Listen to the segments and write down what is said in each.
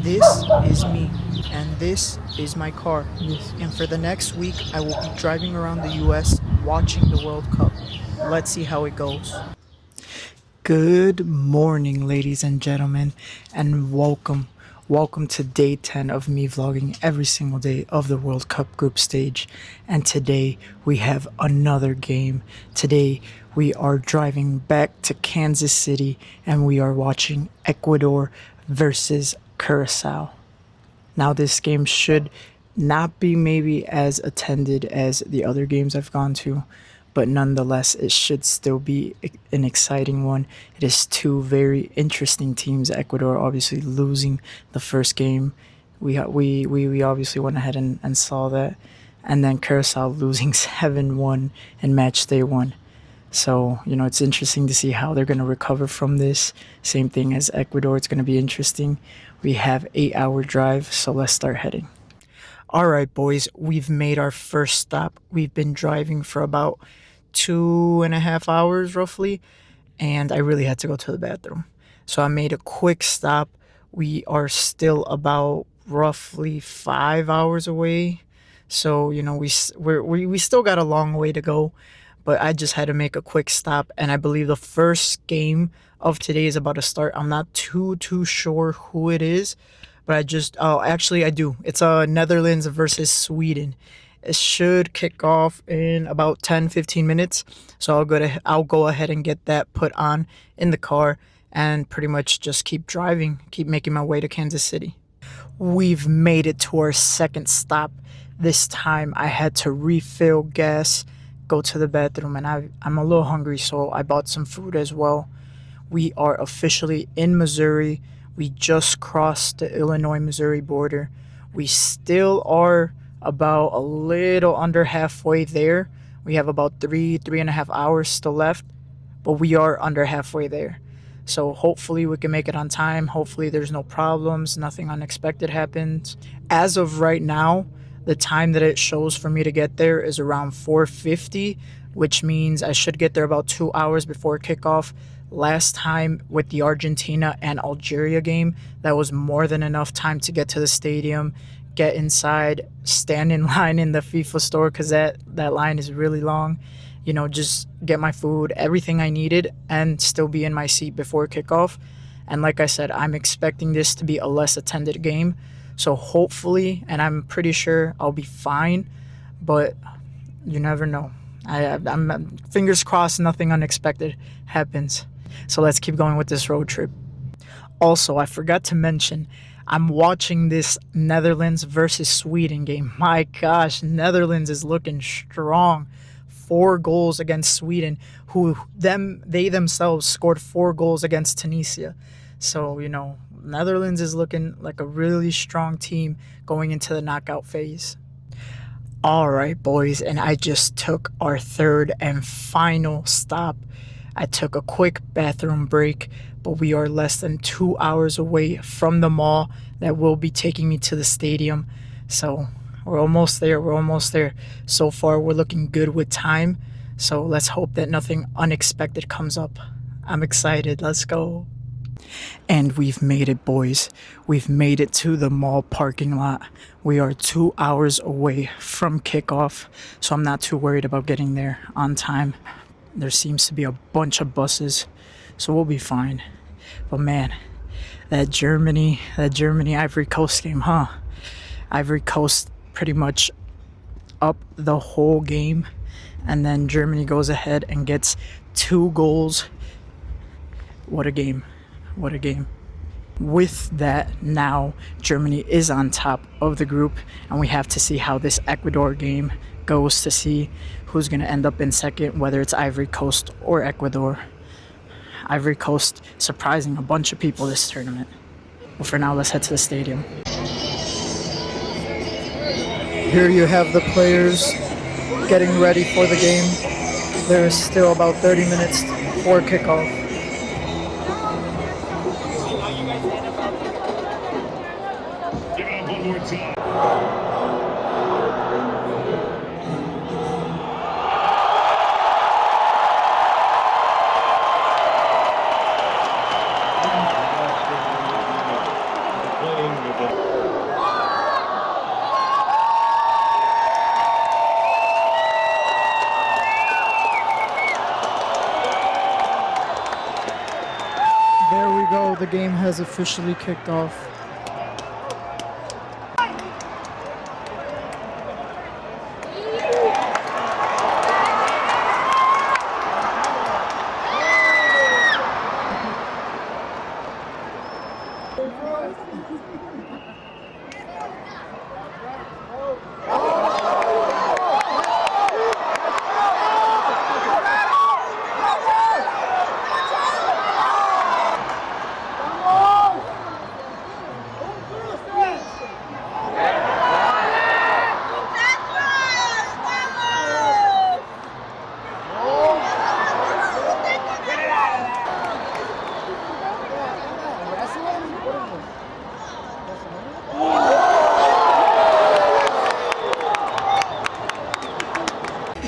This is me, and this is my car. Yes. And for the next week, I will be driving around the US watching the World Cup. Let's see how it goes. Good morning, ladies and gentlemen, and welcome. Welcome to day 10 of me vlogging every single day of the World Cup group stage. And today we have another game. Today we are driving back to Kansas City and we are watching Ecuador versus Curacao. Now, this game should not be maybe as attended as the other games I've gone to, but nonetheless, it should still be an exciting one. It is two very interesting teams. Ecuador obviously losing the first game. We obviously went ahead and saw that. And then Curacao losing 7-1 in match day one. So, it's interesting to see how they're going to recover from this. Same thing as Ecuador. It's going to be interesting. We have 8-hour drive, so let's start heading. All right, boys, we've made our first stop. We've been driving for about 2.5 hours roughly, and I really had to go to the bathroom. So I made a quick stop. We are still about roughly 5 hours away. So, we still got a long way to go, but I just had to make a quick stop, and I believe the first game of today is about to start. I'm not too sure who it is, but I do. It's Netherlands versus Sweden. It should kick off in about 10-15 minutes. So I'll go ahead and get that put on in the car and pretty much just keep driving, keep making my way to Kansas City. We've made it to our second stop. This time I had to refill gas, go to the bathroom, and I'm a little hungry, so I bought some food as well. We are officially in Missouri. We just crossed the Illinois-Missouri border. We still are about a little under halfway there. We have about 3.5 hours still left, but we are under halfway there. So hopefully we can make it on time. Hopefully there's no problems, nothing unexpected happens. As of right now, the time that it shows for me to get there is around 4:50, which means I should get there about 2 hours before kickoff. Last time with the Argentina and Algeria game, that was more than enough time to get to the stadium, get inside, stand in line in the FIFA store because that line is really long. Just get my food, everything I needed, and still be in my seat before kickoff. And like I said, I'm expecting this to be a less attended game. So hopefully, and I'm pretty sure I'll be fine, but you never know. I'm fingers crossed nothing unexpected happens. So let's keep going with this road trip. Also, I forgot to mention, I'm watching this Netherlands versus Sweden game. My gosh, Netherlands is looking strong. 4 goals against Sweden, they themselves scored 4 goals against Tunisia. So, Netherlands is looking like a really strong team going into the knockout phase. All right, boys, and I just took our third and final stop. I took a quick bathroom break, but we are less than 2 hours away from the mall that will be taking me to the stadium. So we're almost there. So far, we're looking good with time. So let's hope that nothing unexpected comes up. I'm excited. Let's go. And we've made it, boys. We've made it to the mall parking lot. We are 2 hours away from kickoff, so I'm not too worried about getting there on time. There seems to be a bunch of buses, so we'll be fine. But man, that Germany Ivory Coast game, huh? Ivory Coast pretty much up the whole game, and then Germany goes ahead and gets 2 goals. What a game. What a game. With that, now Germany is on top of the group, and we have to see how this Ecuador game goes to see who's going to end up in second, whether it's Ivory Coast or Ecuador. Ivory Coast surprising a bunch of people this tournament. But for now, let's head to the stadium. Here you have the players getting ready for the game. There is still about 30 minutes before kickoff. Give it up one more time. Playing There we go. The game has officially kicked off.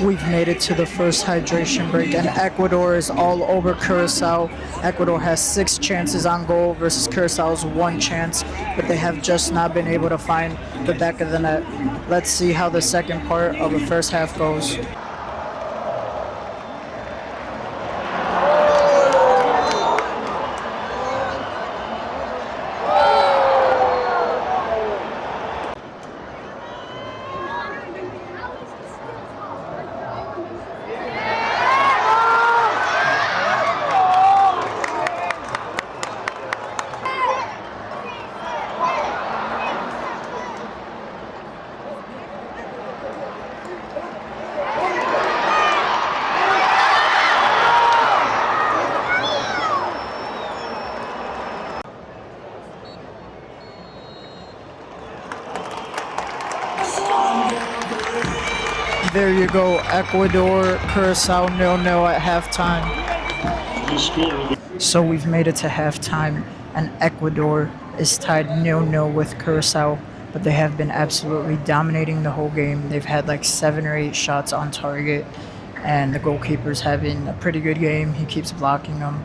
We've made it to the first hydration break, and Ecuador is all over Curacao. Ecuador has 6 chances on goal versus Curacao's 1 chance, but they have just not been able to find the back of the net. Let's see how the second part of the first half goes. There you go, Ecuador, Curacao 0-0 at halftime. So we've made it to halftime, and Ecuador is tied 0-0 with Curacao, but they have been absolutely dominating the whole game. They've had like 7 or 8 shots on target, and the goalkeeper's having a pretty good game. He keeps blocking them.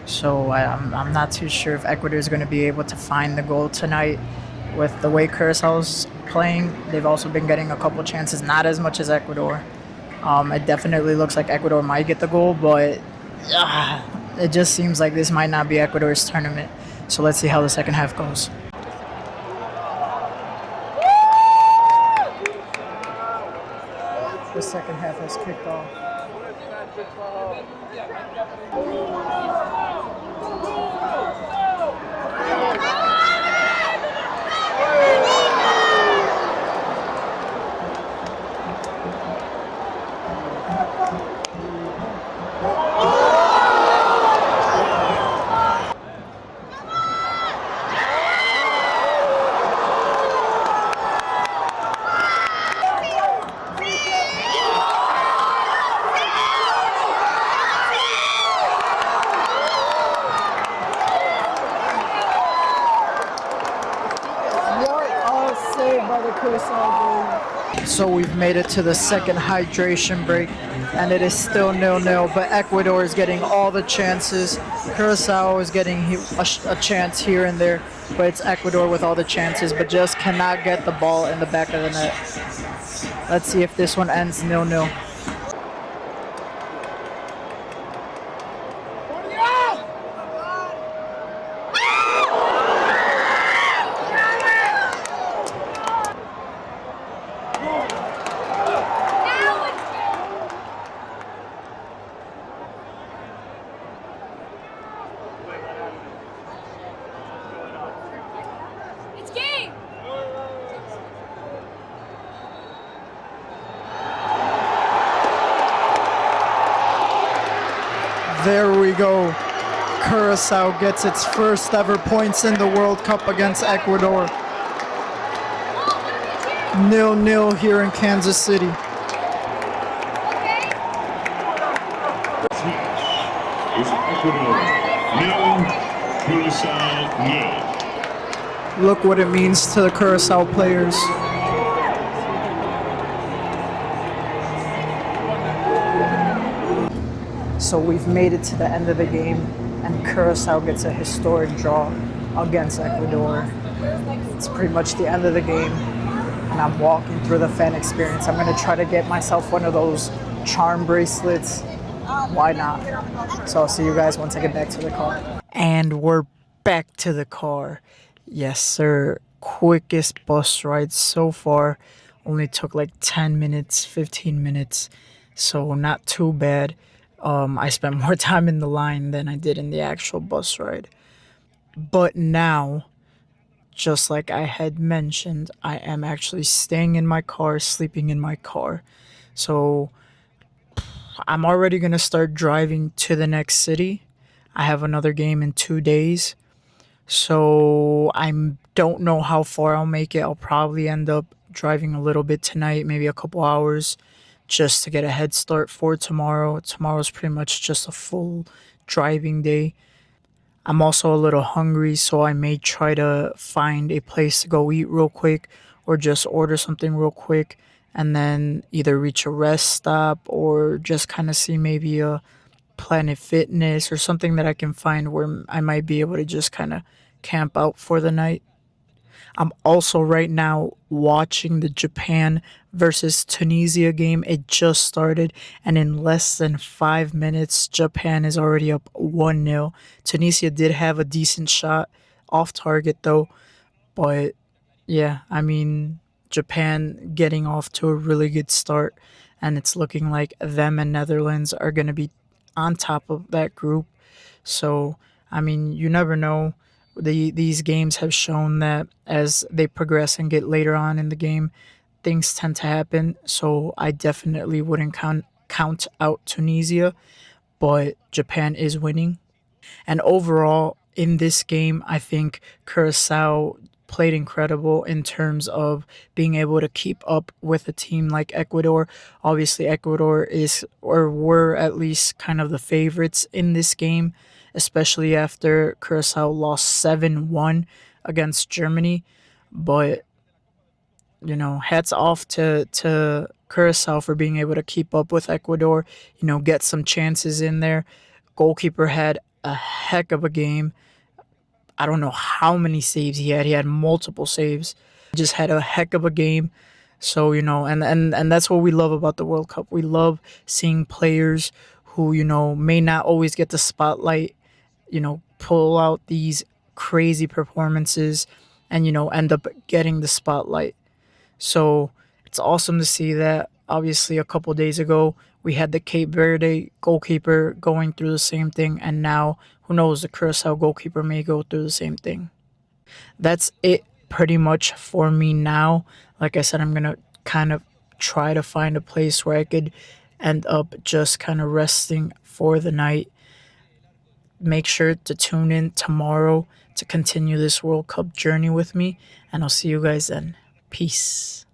So I'm not too sure if Ecuador is going to be able to find the goal tonight. With the way Curacao's playing, they've also been getting a couple chances, not as much as Ecuador. It definitely looks like Ecuador might get the goal, but it just seems like this might not be Ecuador's tournament. So let's see how the second half goes. The second half has kicked off. So we've made it to the second hydration break, and it is still 0-0, but Ecuador is getting all the chances. Curacao is getting a chance here and there, but it's Ecuador with all the chances, but just cannot get the ball in the back of the net. Let's see if this one ends 0-0. There we go. Curacao gets its first ever points in the World Cup against Ecuador. 0-0 here in Kansas City. Is Ecuador 0, Curacao 0. Look what it means to the Curacao players. So we've made it to the end of the game, and Curacao gets a historic draw against Ecuador. It's pretty much the end of the game, and I'm walking through the fan experience. I'm gonna try to get myself one of those charm bracelets. Why not? So I'll see you guys once I get back to the car. And we're back to the car. Yes, sir. Quickest bus ride so far. Only took like 10 minutes, 15 minutes. So not too bad. I spent more time in the line than I did in the actual bus ride. But now, just like I had mentioned, I am actually staying in my car, sleeping in my car. So I'm already going to start driving to the next city. I have another game in 2 days. So I don't know how far I'll make it. I'll probably end up driving a little bit tonight, maybe a couple hours, just to get a head start for tomorrow. Tomorrow's pretty much just a full driving day. I'm also a little hungry, so I may try to find a place to go eat real quick or just order something real quick and then either reach a rest stop or just kind of see maybe a Planet Fitness or something that I can find where I might be able to just kind of camp out for the night. I'm also right now watching the Japan versus Tunisia game. It just started, and in less than 5 minutes, Japan is already up 1-0. Tunisia did have a decent shot off target, though, but yeah, I mean, Japan getting off to a really good start, and it's looking like them and Netherlands are going to be on top of that group. So, I mean, you never know. These games have shown that as they progress and get later on in the game, things tend to happen. So, I definitely wouldn't count out Tunisia, but Japan is winning. And overall, in this game, I think Curacao played incredible in terms of being able to keep up with a team like Ecuador. Obviously, Ecuador is, or were at least, kind of the favorites in this game, especially after Curacao lost 7-1 against Germany. But, hats off to Curacao for being able to keep up with Ecuador, get some chances in there. Goalkeeper had a heck of a game. I don't know how many saves he had. He had multiple saves. Just had a heck of a game. So, and that's what we love about the World Cup. We love seeing players who, may not always get the spotlight, pull out these crazy performances and, end up getting the spotlight. So it's awesome to see that. Obviously, a couple days ago, we had the Cape Verde goalkeeper going through the same thing, and now who knows, the Curacao goalkeeper may go through the same thing. That's it pretty much for me now. Like I said, I'm gonna kind of try to find a place where I could end up just kind of resting for the night. Make sure to tune in tomorrow to continue this World Cup journey with me, and I'll see you guys then. Peace.